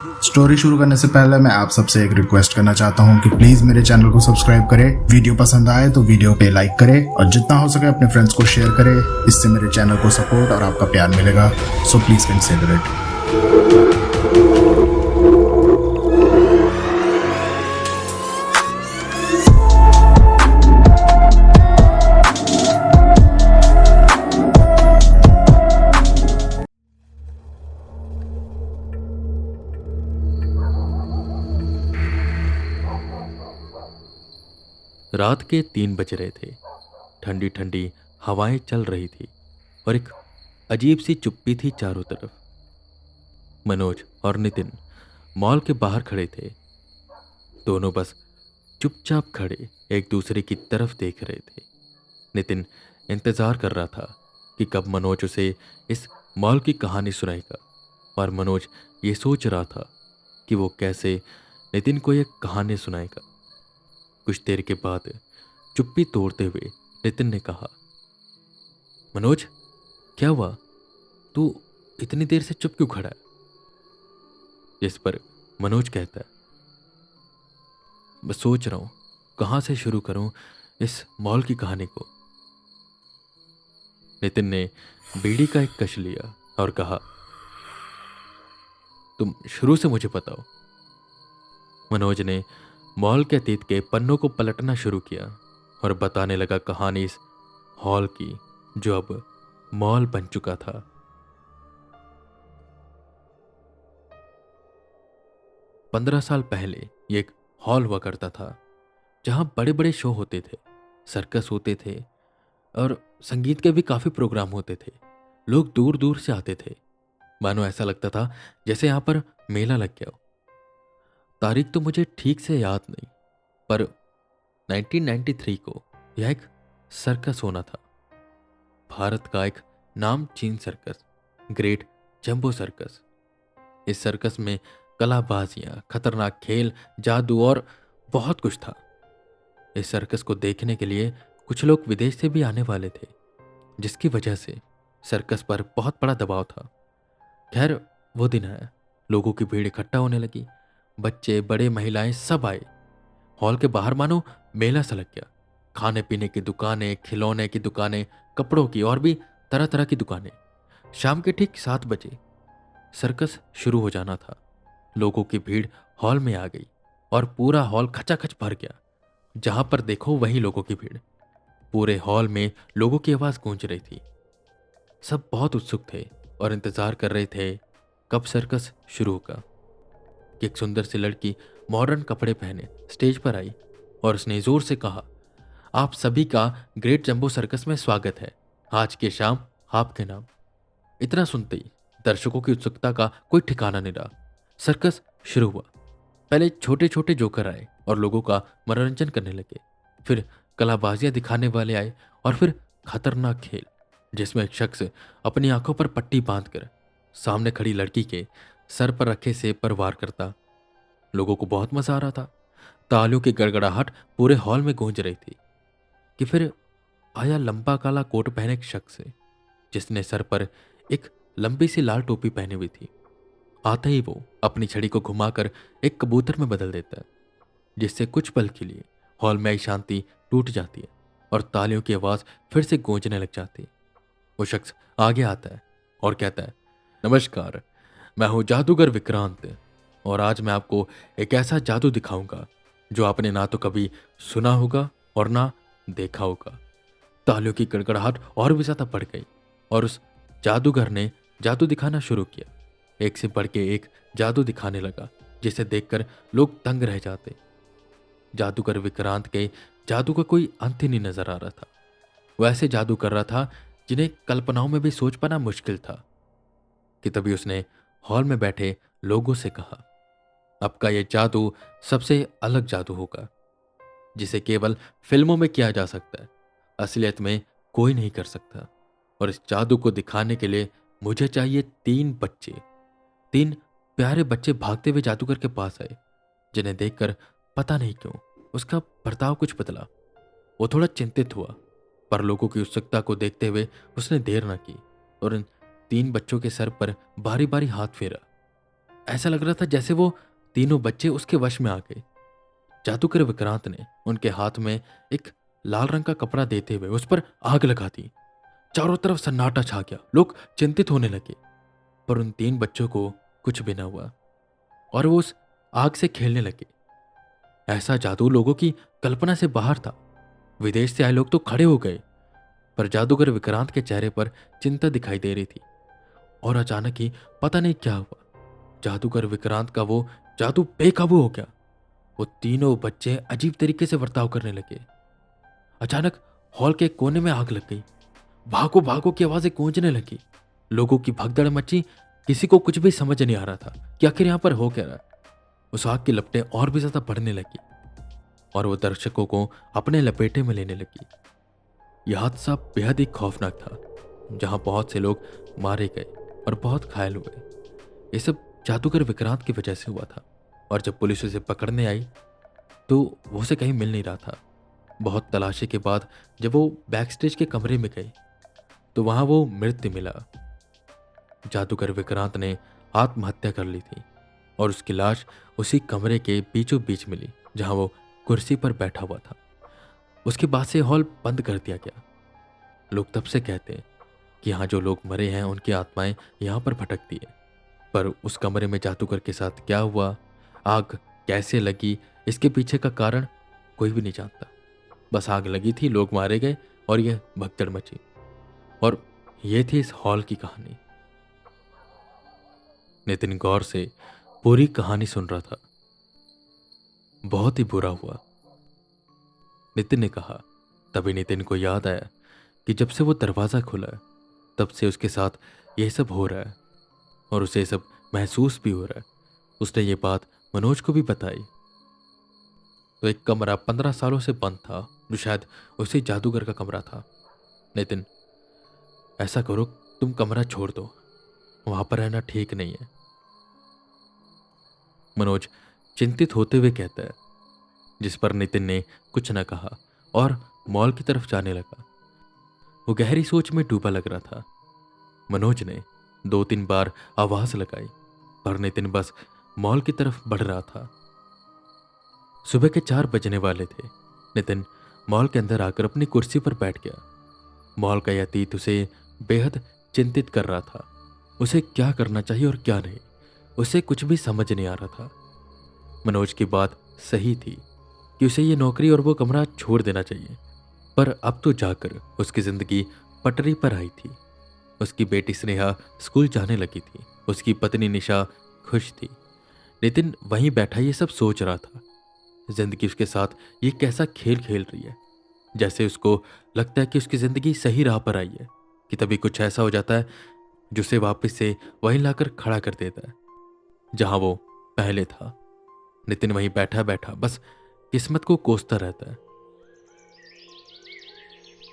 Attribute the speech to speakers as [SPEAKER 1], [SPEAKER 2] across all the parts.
[SPEAKER 1] Story शुरू करने से पहले मैं आप सबसे एक रिक्वेस्ट करना चाहता हूँ कि प्लीज मेरे चैनल को सब्सक्राइब करें। वीडियो पसंद आए तो वीडियो पे लाइक करें और जितना हो सके अपने फ्रेंड्स को शेयर करें। इससे मेरे चैनल को सपोर्ट और आपका प्यार मिलेगा। So please consider it.
[SPEAKER 2] रात के 3 बज रहे थे। ठंडी ठंडी हवाएं चल रही थी और एक अजीब सी चुप्पी थी चारों तरफ। मनोज और नितिन मॉल के बाहर खड़े थे। दोनों बस चुपचाप खड़े एक दूसरे की तरफ देख रहे थे। नितिन इंतजार कर रहा था कि कब मनोज उसे इस मॉल की कहानी सुनाएगा, और मनोज ये सोच रहा था कि वो कैसे नितिन को यह कहानी सुनाएगा। कुछ देर के बाद चुप्पी तोड़ते हुए नितिन ने कहा, मनोज, क्या हुआ? तू इतनी देर से चुप क्यों खड़ा है? जिस पर मनोज कहता है, बस सोच रहा हूं कहां से शुरू करूं इस मॉल की कहानी को। नितिन ने बीड़ी का एक कश लिया और कहा, तुम शुरू से मुझे बताओ। मनोज ने मॉल के अतीत के पन्नों को पलटना शुरू किया और बताने लगा कहानी इस हॉल की, जो अब मॉल बन चुका था। 15 साल पहले ये एक हॉल हुआ करता था जहां बड़े बड़े शो होते थे, सर्कस होते थे और संगीत के भी काफी प्रोग्राम होते थे। लोग दूर दूर से आते थे, मानो ऐसा लगता था जैसे यहां पर मेला लग गया हो। तारीख तो मुझे ठीक से याद नहीं, पर 1993 को यह एक सर्कस होना था। भारत का एक नामचीन सर्कस, ग्रेट जंबो सर्कस। इस सर्कस में कलाबाजियां, खतरनाक खेल, जादू और बहुत कुछ था। इस सर्कस को देखने के लिए कुछ लोग विदेश से भी आने वाले थे, जिसकी वजह से सर्कस पर बहुत बड़ा दबाव था। खैर, वो दिन आया, लोगों की भीड़ इकट्ठा होने लगी। बच्चे, बड़े, महिलाएं सब आए। हॉल के बाहर मानो मेला सा लग गया। खाने पीने की दुकानें, खिलौने की दुकानें, कपड़ों की और भी तरह तरह की दुकानें। शाम के ठीक 7 बजे सर्कस शुरू हो जाना था। लोगों की भीड़ हॉल में आ गई और पूरा हॉल खचाखच भर गया। जहां पर देखो वहीं लोगों की भीड़। पूरे हॉल में लोगों की आवाज गूंज रही थी। सब बहुत उत्सुक थे और इंतजार कर रहे थे कब सर्कस शुरू होगा। कि एक सुंदर सी लड़की मॉडर्न कपड़े पहने स्टेज पर आई और उसने जोर से कहा, आप सभी का ग्रेट जंबो सर्कस में स्वागत है। आज के शाम आपके नाम। इतना सुनते ही दर्शकों की उत्सुकता का कोई ठिकाना नहीं रहा। सर्कस शुरू हुआ। पहले छोटे छोटे जोकर आए और लोगों का मनोरंजन करने लगे। फिर कलाबाजियां दिखाने वाले आए और फिर खतरनाक खेल, जिसमें एक शख्स अपनी आंखों पर पट्टी बांधकर सामने खड़ी लड़की के सर पर रखे सेब पर वार करता। लोगों को बहुत मजा आ रहा था। तालियों की गड़गड़ाहट पूरे हॉल में गूंज रही थी। कि फिर आया लंबा काला कोट पहने एक शख्स, जिसने सर पर एक लंबी सी लाल टोपी पहनी हुई थी। आते ही वो अपनी छड़ी को घुमाकर एक कबूतर में बदल देता है, जिससे कुछ पल के लिए हॉल में आई शांति टूट जाती है और तालियों की आवाज फिर से गूंजने लग जाती है। वो शख्स आगे आता है और कहता है, नमस्कार, मैं हूं जादूगर विक्रांत और आज मैं आपको एक ऐसा जादू दिखाऊंगा जो आपने ना तो कभी सुना होगा और ना देखा होगा। तालियों की गड़गड़ाहट और भी ज्यादा बढ़ गई और उस जादूगर ने जादू दिखाना शुरू किया। एक से बढ़ के एक जादू दिखाने लगा, जिसे देखकर लोग दंग रह जाते। जादूगर विक्रांत के जादू का कोई अंत ही नहीं नजर आ रहा था। वो ऐसे जादू कर रहा था जिन्हें कल्पनाओं में भी सोच पाना मुश्किल था। कि तभी उसने हॉल में बैठे लोगों से कहा, अब का ये जादू सबसे अलग जादू होगा, जिसे केवल फिल्मों में किया जा सकता है, असलियत में कोई नहीं कर सकता। और इस जादू को दिखाने के लिए मुझे चाहिए 3 बच्चे। 3 प्यारे बच्चे भागते हुए जादूगर के पास आए, जिन्हें देखकर पता नहीं क्यों उसका बर्ताव कुछ बदला। वो थोड़ा चिंतित हुआ, पर लोगों की उत्सुकता को देखते हुए उसने देर न की और इन 3 बच्चों के सर पर बारी बारी हाथ फेरा। ऐसा लग रहा था जैसे वो तीनों बच्चे उसके वश में आ गए। जादूगर विक्रांत ने उनके हाथ में एक लाल रंग का कपड़ा देते हुए उस पर आग लगा दी। चारों तरफ सन्नाटा छा गया। लोग चिंतित होने लगे, पर उन 3 बच्चों को कुछ भी न हुआ और वो उस आग से खेलने लगे। ऐसा जादू लोगों की कल्पना से बाहर था। विदेश से आए लोग तो खड़े हो गए, पर जादूगर विक्रांत के चेहरे पर चिंता दिखाई दे रही थी। और अचानक ही पता नहीं क्या हुआ, जादूगर विक्रांत का वो जादू बेकाबू हो गया। वो तीनों बच्चे अजीब तरीके से बर्ताव करने लगे। अचानक हॉल के कोने में आग लग गई। भागो भागो की आवाजें गूंजने लगी। लोगों की भगदड़ मची। किसी को कुछ भी समझ नहीं आ रहा था कि आखिर यहां पर हो क्या रहा है। उस आग की लपटें और भी ज्यादा बढ़ने लगी और वो दर्शकों को अपने लपेटे में लेने लगी। यह हादसा बेहद ही खौफनाक था, जहां बहुत से लोग मारे गए और बहुत घायल हुए। ये सब जादूगर विक्रांत की वजह से हुआ था। और जब पुलिस उसे पकड़ने आई तो वो उसे कहीं मिल नहीं रहा था। बहुत तलाशी के बाद जब वो बैक स्टेज के कमरे में गए तो वहां वो मृत मिला। जादूगर विक्रांत ने आत्महत्या कर ली थी और उसकी लाश उसी कमरे के बीचों बीच मिली जहां वो कुर्सी पर बैठा हुआ था। उसके बाद से हॉल बंद कर दिया गया। लोग तब से कहते हैं कि यहाँ जो लोग मरे हैं उनकी आत्माएं यहाँ पर भटकती है। पर उस कमरे में जादूगर के साथ क्या हुआ, आग कैसे लगी, इसके पीछे का कारण कोई भी नहीं जानता। बस आग लगी थी, लोग मारे गए और यह भगदड़ मची। और ये थी इस हॉल की कहानी। नितिन गौर से पूरी कहानी सुन रहा था। बहुत ही बुरा हुआ, नितिन ने कहा। तभी नितिन को याद आया कि जब से वो दरवाजा खुला है तब से उसके साथ यह सब हो रहा है और उसे सब महसूस भी हो रहा है। उसने ये बात मनोज को भी बताई। तो एक कमरा 15 सालों से बंद था, जो शायद उसी जादूगर का कमरा था। नितिन, ऐसा करो, तुम कमरा छोड़ दो, वहां पर रहना ठीक नहीं है। मनोज चिंतित होते हुए कहता है, जिस पर नितिन ने कुछ न कहा और मॉल की तरफ जाने लगा। वो गहरी सोच में डूबा लग रहा था। मनोज ने 2-3 बार आवाज लगाई, पर नितिन बस मॉल की तरफ बढ़ रहा था। सुबह के 4 बजने वाले थे। नितिन मॉल के अंदर आकर अपनी कुर्सी पर बैठ गया। मॉल का यह अतीत उसे बेहद चिंतित कर रहा था। उसे क्या करना चाहिए और क्या नहीं, उसे कुछ भी समझ नहीं आ रहा था। मनोज की बात सही थी कि उसे ये नौकरी और वो कमरा छोड़ देना चाहिए, पर अब तो जाकर उसकी जिंदगी पटरी पर आई थी। उसकी बेटी स्नेहा स्कूल जाने लगी थी, उसकी पत्नी निशा खुश थी। नितिन वहीं बैठा ये सब सोच रहा था। जिंदगी उसके साथ ये कैसा खेल खेल रही है। जैसे उसको लगता है कि उसकी जिंदगी सही राह पर आई है, कि तभी कुछ ऐसा हो जाता है जो उसे वापस से वहीं लाकर खड़ा कर देता है जहां वो पहले था। नितिन वहीं बैठा बैठा बस किस्मत को कोसता रहता है।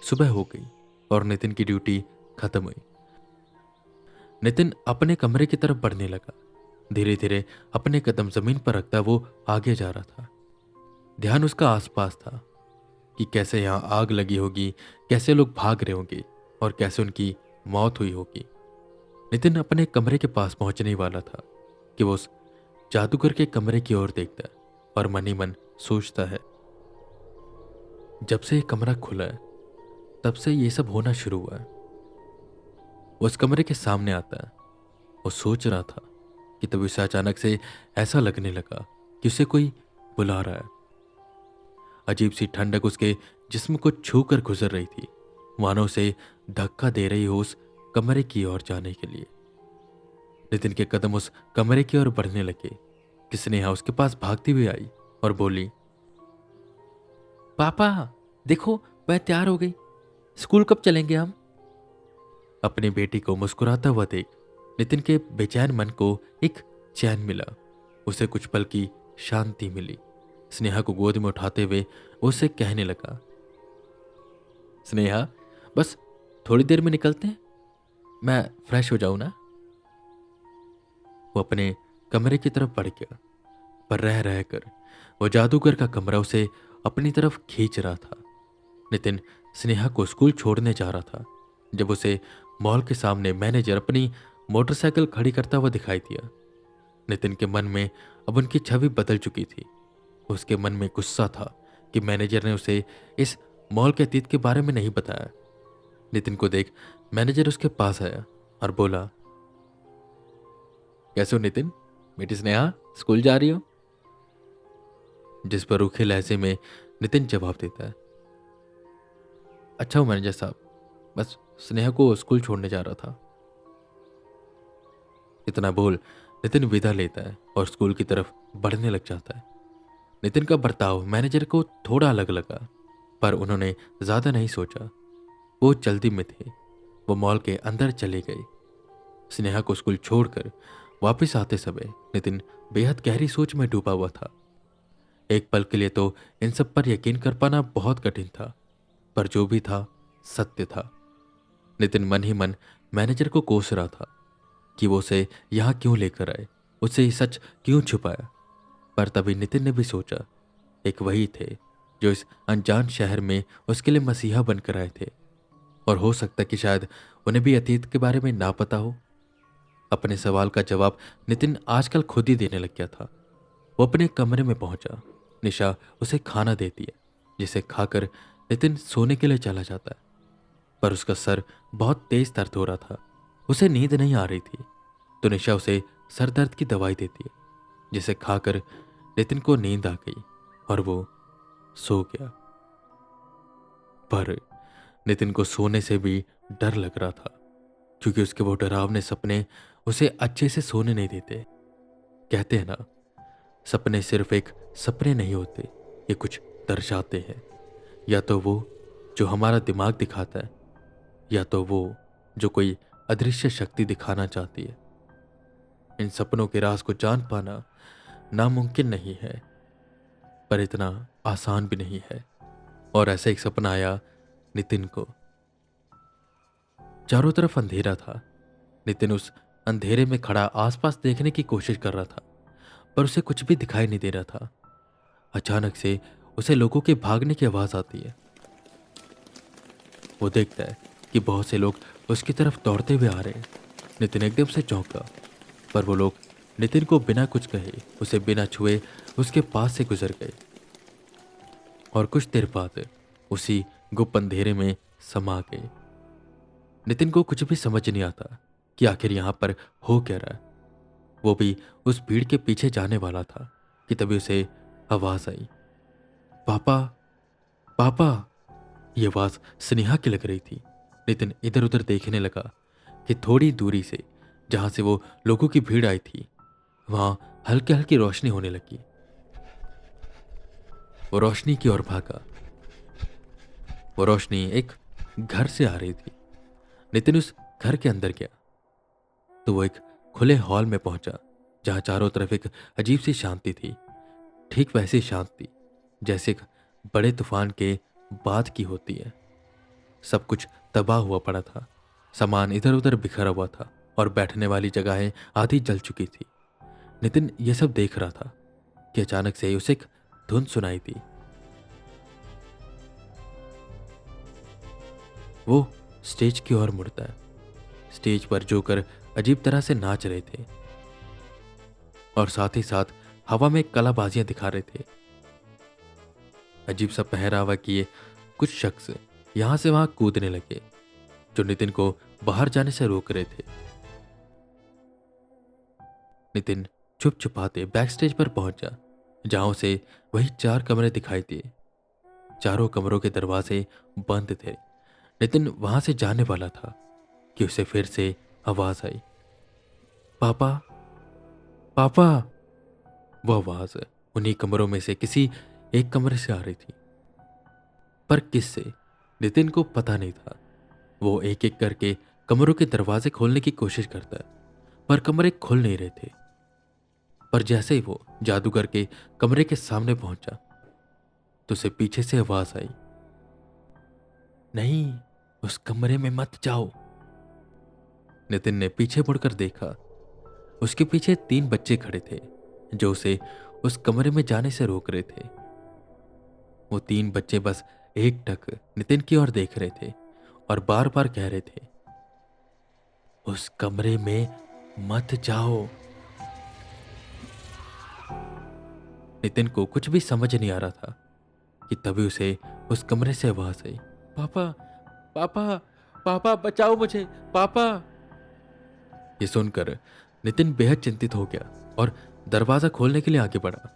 [SPEAKER 2] सुबह हो गई और नितिन की ड्यूटी खत्म हुई। नितिन अपने कमरे की तरफ बढ़ने लगा। धीरे धीरे अपने कदम जमीन पर रखता वो आगे जा रहा था। ध्यान उसका आसपास था कि कैसे यहां आग लगी होगी, कैसे लोग भाग रहे होंगे और कैसे उनकी मौत हुई होगी। नितिन अपने कमरे के पास पहुंचने वाला था कि वो उस जादूगर के कमरे की ओर देखता है और मन ही मन सोचता है, जब से ये कमरा खुला है तब से ये सब होना शुरू हुआ है। वो उस कमरे के सामने आता है। वो सोच रहा था कि तभी उसे अचानक से ऐसा लगने लगा कि उसे कोई बुला रहा है। अजीब सी ठंडक उसके जिस्म को छू कर गुजर रही थी, मानो उसे धक्का दे रही हो उस कमरे की ओर जाने के लिए। नितिन के कदम उस कमरे की ओर बढ़ने लगे कि स्नेहा उसके पास भागती हुई आई और बोली, पापा देखो, मैं तैयार हो गई, स्कूल कब चलेंगे हम? अपनी बेटी को मुस्कुराता हुआ देख नितिन के बेचैन मन को एक चैन मिला। उसे कुछ पल की शांति मिली। स्नेहा को गोद में उठाते हुए वो उससे कहने लगा, स्नेहा बस थोड़ी देर में निकलते हैं, मैं फ्रेश हो जाऊं ना। वो अपने कमरे की तरफ बढ़ गया, पर रह रहकर वो जादूगर का कमरा उसे अपनी तरफ खींच रहा था। नितिन स्नेहा को स्कूल छोड़ने जा रहा था जब उसे मॉल के सामने मैनेजर अपनी मोटरसाइकिल खड़ी करता हुआ दिखाई दिया। नितिन के मन में अब उनकी छवि बदल चुकी थी। उसके मन में गुस्सा था कि मैनेजर ने उसे इस मॉल के अतीत के बारे में नहीं बताया। नितिन को देख मैनेजर उसके पास आया और बोला, कैसे हो नितिन? बेटी स्नेहा, स्कूल जा रही हो? जिस पर रूखे लहजे में नितिन जवाब देता है, अच्छा हो मैनेजर साहब, बस स्नेहा को स्कूल छोड़ने जा रहा था। इतना बोल नितिन विदा लेता है और स्कूल की तरफ बढ़ने लग जाता है। नितिन का बर्ताव मैनेजर को थोड़ा अलग लगा, पर उन्होंने ज्यादा नहीं सोचा। वो जल्दी में थे। वो मॉल के अंदर चले गए। स्नेहा को स्कूल छोड़कर वापस आते समय नितिन बेहद गहरी सोच में डूबा हुआ था। एक पल के लिए तो इन सब पर यकीन कर पाना बहुत कठिन था, पर जो भी था सत्य था। नितिन मन ही मन मैनेजर को कोस रहा था कि वो उसे यहां क्यों लेकर आए, उससे ये सच क्यों छुपाया। पर तभी नितिन ने भी सोचा, एक वही थे जो इस अनजान शहर में उसके लिए मसीहा बनकर आए थे, और हो सकता कि शायद उन्हें भी अतीत के बारे में ना पता हो। अपने सवाल का जवाब नितिन आजकल खुद ही देने लग गया था। वो अपने कमरे में पहुंचा। निशा उसे खाना देती है, जिसे खाकर नितिन सोने के लिए चला जाता है। पर उसका सर बहुत तेज दर्द हो रहा था। उसे नींद नहीं आ रही थी, तो निशा उसे सर दर्द की दवाई देती है, जिसे खाकर नितिन को नींद आ गई और वो सो गया। पर नितिन को सोने से भी डर लग रहा था, क्योंकि उसके वो डरावने सपने उसे अच्छे से सोने नहीं देते। कहते हैं ना, सपने सिर्फ एक सपने नहीं होते, ये कुछ दर्शाते हैं। या तो वो जो हमारा दिमाग दिखाता है, या तो वो जो कोई अदृश्य शक्ति दिखाना चाहती है। इन सपनों के राज को जान पाना नामुमकिन नहीं है, पर इतना आसान भी नहीं है। और ऐसा एक सपना आया नितिन को। चारों तरफ अंधेरा था। नितिन उस अंधेरे में खड़ा आसपास देखने की कोशिश कर रहा था, पर उसे कुछ भी दिखाई नहीं दे रहा था। अचानक से उसे लोगों के भागने की आवाज आती है। वो देखता है कि बहुत से लोग उसकी तरफ दौड़ते हुए आ रहे हैं। नितिन एकदम से चौंका, पर वो लोग नितिन को बिना कुछ कहे, उसे बिना छुए उसके पास से गुजर गए और कुछ देर बाद उसी गुप्त अंधेरे में समा गए। नितिन को कुछ भी समझ नहीं आता कि आखिर यहां पर हो क्या रहा है। वो भी उस भीड़ के पीछे जाने वाला था कि तभी उसे आवाज आई, पापा, पापा। ये आवाज स्नेहा की लग रही थी। नितिन इधर उधर देखने लगा कि थोड़ी दूरी से, जहां से वो लोगों की भीड़ आई थी, वहां हल्की हल्की रोशनी होने लगी। वो रोशनी की ओर भागा। वो रोशनी एक घर से आ रही थी। नितिन उस घर के अंदर गया तो वो एक खुले हॉल में पहुंचा, जहां चारों तरफ एक अजीब सी शांति थी। ठीक वैसी शांति जैसे एक बड़े तूफान के बाद की होती है। सब कुछ तबाह हुआ पड़ा था। सामान इधर उधर बिखरा हुआ था और बैठने वाली जगहें आधी जल चुकी थी। नितिन ये सब देख रहा था कि अचानक से उसे एक धुन सुनाई दी। वो स्टेज की ओर मुड़ता है। स्टेज पर जोकर अजीब तरह से नाच रहे थे और साथ ही साथ हवा में कलाबाजियां दिखा रहे थे। अजीब सा पहरावा किए कुछ शख्स यहां से वहां कूदने लगे, जो नितिन को बाहर जाने से रोक रहे थे। नितिन छुप छुपाते बैक स्टेज पर पहुंचा, जहां उसे वही 4 कमरे दिखाई दिए। चारों कमरों के दरवाजे बंद थे। नितिन वहां से जाने वाला था कि उसे फिर से आवाज आई, पापा, पापा। वो आवाज उन्हीं कमरों में से किसी एक कमरे से आ रही थी, पर किससे नितिन को पता नहीं था। वो एक एक करके कमरों के दरवाजे खोलने की कोशिश करता है, पर कमरे खुल नहीं रहे थे। पर जैसे ही वो जादूगर के कमरे के सामने पहुंचा तो उसे पीछे से आवाज आई, नहीं, उस कमरे में मत जाओ। नितिन ने पीछे मुड़कर देखा। उसके पीछे 3 बच्चे खड़े थे, जो उसे उस कमरे में जाने से रोक रहे थे। वो 3 बच्चे बस एकटक नितिन की ओर देख रहे थे और बार बार कह रहे थे, उस कमरे में मत जाओ। नितिन को कुछ भी समझ नहीं आ रहा था कि तभी उसे उस कमरे से आवाज आई, पापा पापा पापा बचाओ मुझे पापा। ये सुनकर नितिन बेहद चिंतित हो गया और दरवाजा खोलने के लिए आगे बढ़ा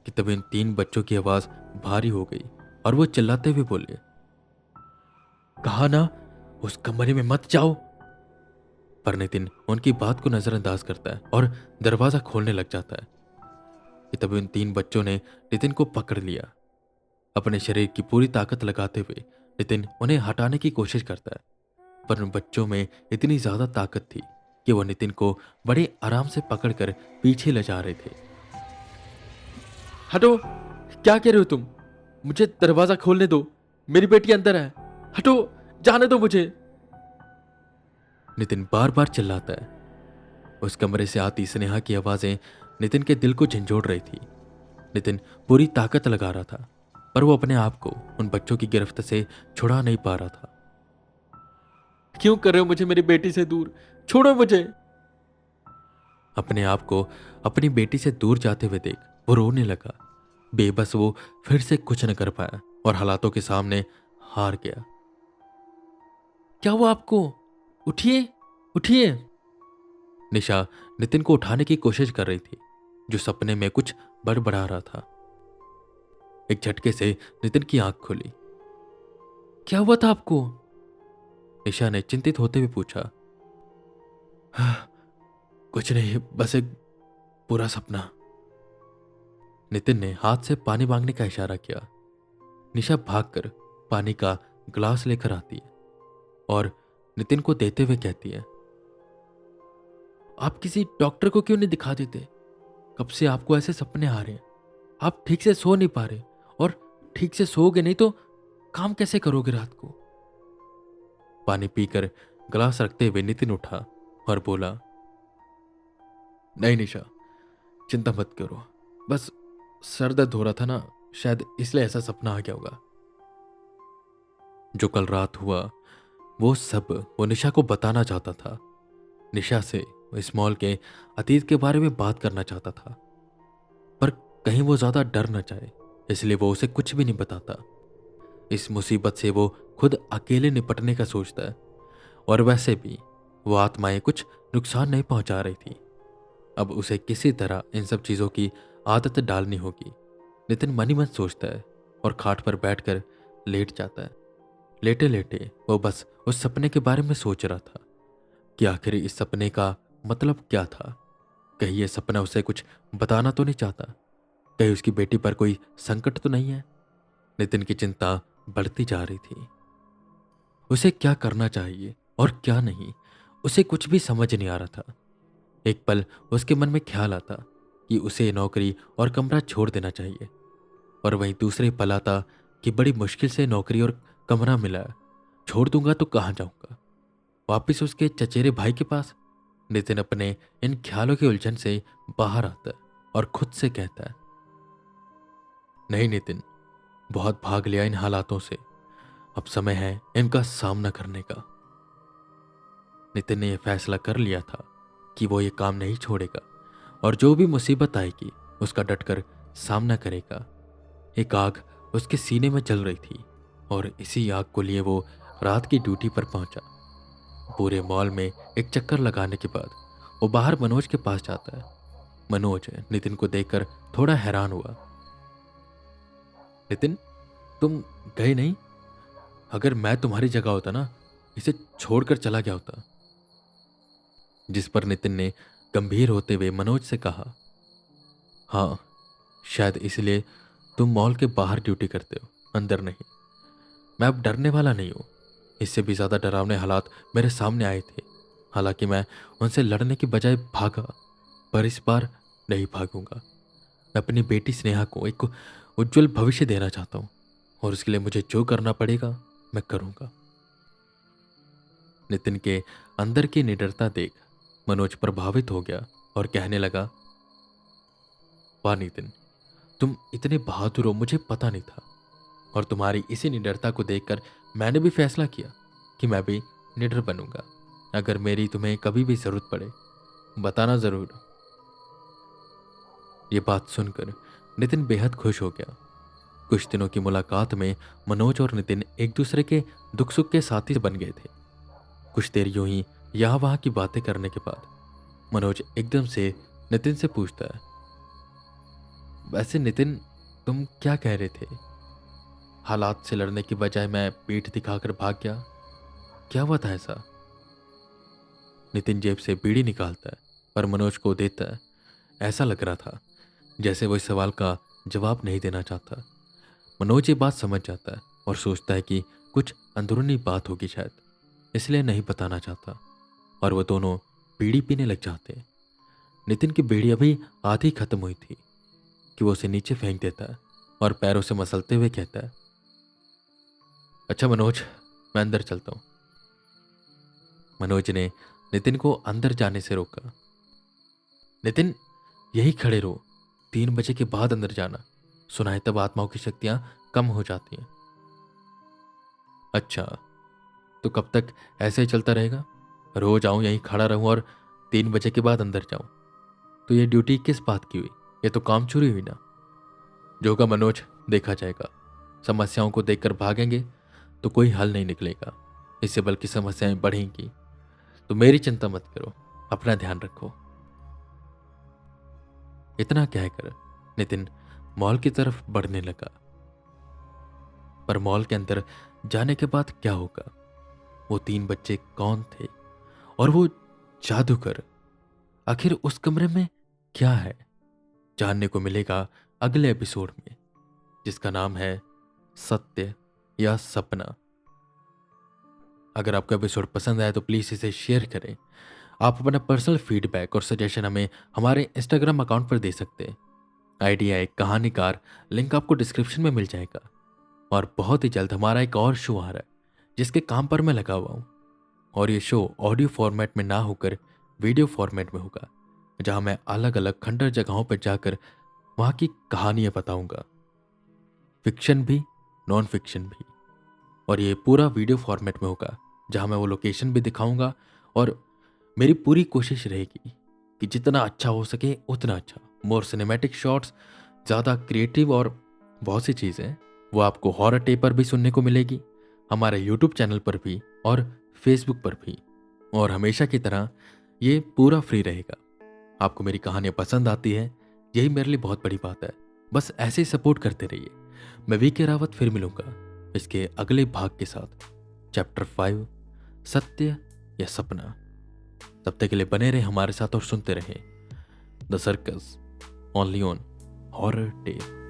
[SPEAKER 2] कि तभी उन 3 बच्चों की आवाज भारी हो गई और वो चिल्लाते हुए बोले, कहा ना उस कमरे में मत जाओ। पर नितिन उनकी बात को नजरअंदाज करता है और दरवाजा खोलने लग जाता है कि तभी उन 3 बच्चों ने नितिन को पकड़ लिया। अपने शरीर की पूरी ताकत लगाते हुए नितिन उन्हें हटाने की कोशिश करता है, पर उन बच्चों में इतनी ज्यादा ताकत थी कि वो नितिन को बड़े आराम से पकड़कर पीछे ले जा रहे थे। हटो, क्या कह रहे हो तुम? मुझे दरवाजा खोलने दो, मेरी बेटी अंदर है। हटो, जाने दो मुझे। नितिन बार बार चिल्लाता है। उस कमरे से आती स्नेहा की आवाजें नितिन के दिल को झंझोड़ रही थी। नितिन पूरी ताकत लगा रहा था, पर वो अपने आप को उन बच्चों की गिरफ्त से छुड़ा नहीं पा रहा था। क्यों कर रहे हो मुझे मेरी बेटी से दूर? छोड़ो मुझे। अपने आप को अपनी बेटी से दूर जाते हुए देख वो रोने लगा। बेबस वो फिर से कुछ न कर पाया और हालातों के सामने हार गया। क्या हुआ आपको? उठिए, उठिए। निशा नितिन को उठाने की कोशिश कर रही थी, जो सपने में कुछ बड़बड़ा रहा था। एक झटके से नितिन की आंख खुली। क्या हुआ था आपको? निशा ने चिंतित होते हुए पूछा। "हाँ, कुछ नहीं, बस एक पूरा सपना। नितिन ने हाथ से पानी मांगने का इशारा किया। निशा भागकर पानी का ग्लास लेकर आती है और नितिन को देते हुए कहती है, आप किसी डॉक्टर को क्यों नहीं दिखा देते? कब से आपको ऐसे सपने आ रहे हैं? आप ठीक से सो नहीं पा रहे, और ठीक से सोओगे नहीं तो काम कैसे करोगे रात को? पानी पीकर गिलास रखते हुए नितिन उठा और बोला, नहीं निशा, चिंता मत करो, बस सर दर्द हो रहा था ना, शायद इसलिए ऐसा सपना आ गया होगा। जो कल रात हुआ वो सब वो निशा को बताना चाहता था। निशा से वो इस मॉल के अतीत के बारे में बात करना चाहता था, पर कहीं वो ज्यादा डर न जाए, इसलिए वो उसे कुछ भी नहीं बताता। इस मुसीबत से वो खुद अकेले निपटने का सोचता है, और वैसे भी वो आत्माएं कुछ नुकसान नहीं पहुंचा रही थी। अब उसे किसी तरह इन सब चीजों की आदत डालनी होगी। नितिन मन ही मन सोचता है और खाट पर बैठकर लेट जाता है। लेटे लेटे वो बस उस सपने के बारे में सोच रहा था कि आखिर इस सपने का मतलब क्या था। कहीं ये सपना उसे कुछ बताना तो नहीं चाहता? कहीं उसकी बेटी पर कोई संकट तो नहीं है? नितिन की चिंता बढ़ती जा रही थी। उसे क्या करना चाहिए और क्या नहीं, उसे कुछ भी समझ नहीं आ रहा था। एक पल उसके मन में ख्याल आता कि उसे नौकरी और कमरा छोड़ देना चाहिए, और वहीं दूसरे पल आता कि बड़ी मुश्किल से नौकरी और कमरा मिला है। छोड़ दूंगा तो कहाँ जाऊंगा? वापिस उसके चचेरे भाई के पास? नितिन अपने इन ख्यालों की उलझन से बाहर आता है और खुद से कहता है, नहीं नितिन, बहुत भाग लिया इन हालातों से, अब समय है इनका सामना करने का। नितिन ने यह फैसला कर लिया था कि वो ये काम नहीं छोड़ेगा, और जो भी मुसीबत आएगी उसका डटकर सामना करेगा। एक आग उसके सीने में जल रही थी, और इसी आग को लिए वो रात की ड्यूटी पर पहुंचा। पूरे मॉल में एक चक्कर लगाने के बाद वो बाहर मनोज के पास जाता है। मनोज नितिन को देखकर थोड़ा हैरान हुआ। नितिन, तुम गए नहीं? अगर मैं तुम्हारी जगह होता ना, इसे छोड़कर चला गया होता। जिस पर नितिन ने गंभीर होते हुए मनोज से कहा, हाँ, शायद इसलिए तुम मॉल के बाहर ड्यूटी करते हो, अंदर नहीं। मैं अब डरने वाला नहीं हूं। इससे भी ज्यादा डरावने हालात मेरे सामने आए थे, हालांकि मैं उनसे लड़ने की बजाय भागा, पर इस बार नहीं भागूंगा। मैं अपनी बेटी स्नेहा को एक उज्जवल भविष्य देना चाहता हूं, और उसके लिए मुझे जो करना पड़ेगा मैं करूंगा। नितिन के अंदर की निडरता देख मनोज प्रभावित हो गया और कहने लगा, वाह नितिन, तुम इतने बहादुर हो, मुझे पता नहीं था। और तुम्हारी इसी निडरता को देखकर मैंने भी फैसला किया कि मैं भी निडर बनूंगा। अगर मेरी तुम्हें कभी भी जरूरत पड़े, बताना जरूर। ये बात सुनकर नितिन बेहद खुश हो गया। कुछ दिनों की मुलाकात में मनोज और नितिन एक दूसरे के दुख सुख के साथी बन गए थे। कुछ देर यूं ही यहाँ वहाँ की बातें करने के बाद मनोज एकदम से नितिन से पूछता है, वैसे नितिन, तुम क्या कह रहे थे? हालात से लड़ने की बजाय मैं पीठ दिखाकर भाग गया, क्या हुआ था ऐसा? नितिन जेब से बीड़ी निकालता है और मनोज को देता है। ऐसा लग रहा था जैसे वो इस सवाल का जवाब नहीं देना चाहता। मनोज ये बात समझ जाता है और सोचता है कि कुछ अंदरूनी बात होगी शायद, इसलिए नहीं बताना चाहता, और वो दोनों बीड़ी पीने लग जाते हैं। नितिन की बीड़ी अभी आधी खत्म हुई थी कि वो उसे नीचे फेंक देता है और पैरों से मसलते हुए कहता है, अच्छा मनोज, मैं अंदर चलता हूं। मनोज ने नितिन को अंदर जाने से रोका। नितिन, यही खड़े रहो, 3 बजे के बाद अंदर जाना, सुना है तब आत्माओं की शक्तियां कम हो जाती हैं। अच्छा, तो कब तक ऐसे ही चलता रहेगा? रोज आऊं यहीं खड़ा रहूं और 3 बजे के बाद अंदर जाऊं? तो ये ड्यूटी किस बात की हुई? ये तो काम चोरी हुई ना। जो होगा मनोज, देखा जाएगा। समस्याओं को देखकर भागेंगे तो कोई हल नहीं निकलेगा, इससे बल्कि समस्याएं बढ़ेंगी। तो मेरी चिंता मत करो, अपना ध्यान रखो। इतना कहकर नितिन मॉल की तरफ बढ़ने लगा। पर मॉल के अंदर जाने के बाद क्या होगा, वो 3 बच्चे कौन थे और वो जादूगर आखिर उस कमरे में क्या है, जानने को मिलेगा अगले एपिसोड में, जिसका नाम है सत्य या सपना। अगर आपको एपिसोड पसंद आया तो प्लीज इसे शेयर करें। आप अपना पर्सनल फीडबैक और सजेशन हमें हमारे इंस्टाग्राम अकाउंट पर दे सकते हैं। आइडिया एक कहानीकार, लिंक आपको डिस्क्रिप्शन में मिल जाएगा। और बहुत ही जल्द हमारा एक और शो आ रहा है जिसके काम पर मैं लगा हुआ हूँ, और ये शो ऑडियो फॉर्मेट में ना होकर वीडियो फॉर्मेट में होगा, जहाँ मैं अलग अलग खंडर जगहों पर जाकर वहाँ की कहानियाँ बताऊँगा, फिक्शन भी, नॉन फिक्शन भी। और ये पूरा वीडियो फॉर्मेट में होगा, जहाँ मैं वो लोकेशन भी दिखाऊंगा, और मेरी पूरी कोशिश रहेगी कि जितना अच्छा हो सके उतना अच्छा। मोर सिनेमैटिक शॉट्स, ज़्यादा क्रिएटिव, और बहुत सी चीज़ें वो आपको हॉरर टेप पर भी सुनने को मिलेगी, हमारे यूट्यूब चैनल पर भी और फेसबुक पर भी। और हमेशा की तरह ये पूरा फ्री रहेगा। आपको मेरी कहानियाँ पसंद आती है, यही मेरे लिए बहुत बड़ी बात है। बस ऐसे ही सपोर्ट करते रहिए। मैं वीके रावत फिर मिलूंगा इसके अगले भाग के साथ, चैप्टर 5, सत्य या सपना। तब तक के लिए बने रहे हमारे साथ और सुनते रहे the circus, only on horror tape.